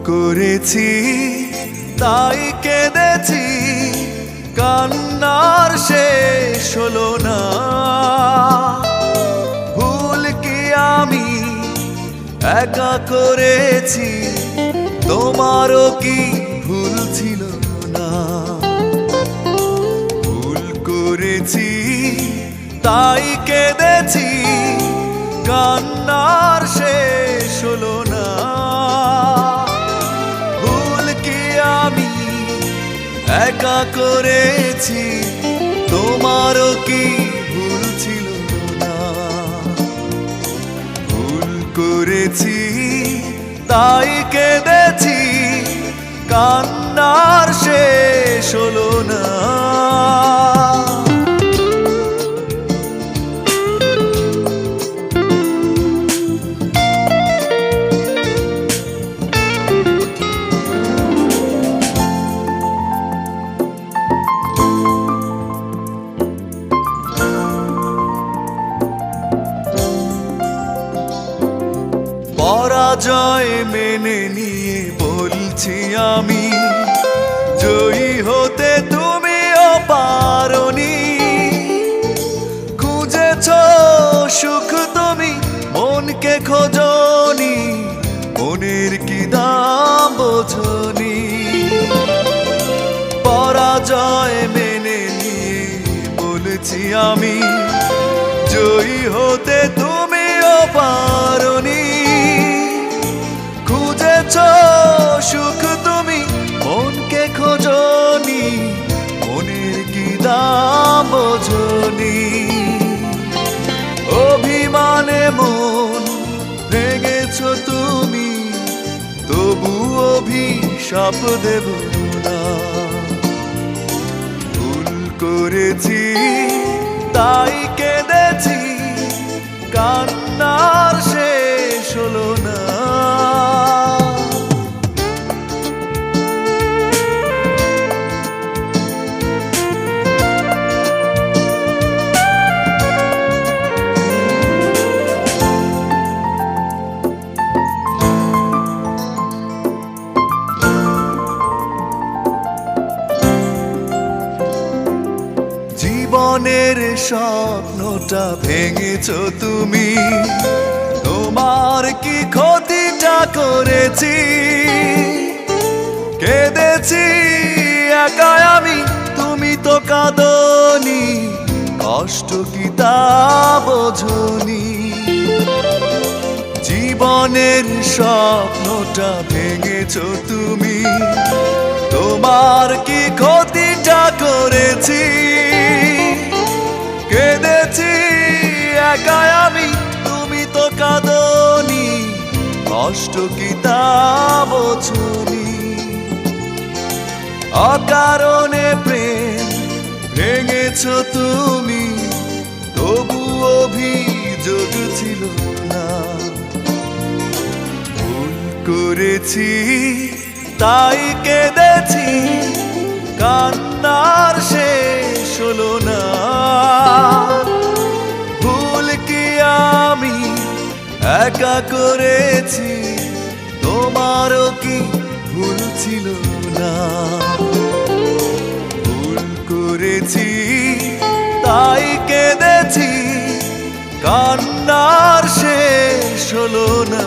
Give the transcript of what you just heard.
করেছি তাই কেঁদেছি, কান্নার শেষ হলো না। ভুল কি আমি একা করেছি, তোমারও কি ভুল ছিল না? ভুল করেছি তাই কেঁদেছি, কান্নার শেষ হলো না। ভুল কি আমি একা করেছি, তোমারও কি ভুল ছিল না? ভুল করেছি তাই কেঁদেছি, কান্নার শেষ হলো না। পরাজয় মেনে নিয়ে বলছি আমি, জয়ী হতে তুমিও পারোনি। খুঁজেছ সুখ তুমি, মনকে খোঁজনি, মনের কি দাম বোঝনি। পরাজয় মেনে নিয়ে বলছি আমি, জয়ী হতে তুমিও পারোনি। খুঁজেছ সুখ তুমি, মনকে খোঁজনি, মনের কি দাম বোঝনি। অভিমানে মন ভেঙেছ তুমি, তবু অভিশাপ দেব না। ভুল করেছি তাই কেঁদেছি, কান্নার শেষ হলো না। জীবনের স্বপ্নটা ভেঙেছ তুমি, তোমার কি ক্ষতিটা করেছি? কেঁদেছি একা আমি, তুমি তো কাঁদনি, কষ্ট কি তা বোঝনি। জীবনের স্বপ্নটা ভেঙেছ তুমি, তোমার কি ক্ষতিটা করেছি? কেঁদেছি একা আমি, তুমি তো কাঁদনি, কষ্ট কি তা বোঝনি। অকারণে প্রেম ভেঙেছ তুমি, তবু অভিযোগ ছিল না। ভুল করেছি তাই কেঁদেছি, কান্নার শেষ হলো না। ভুল কি আমি একা করেছি, তোমারও কি ভুল ছিল না? ভুল করেছি তাই কেঁদেছি, কান্নার শেষ হলো না।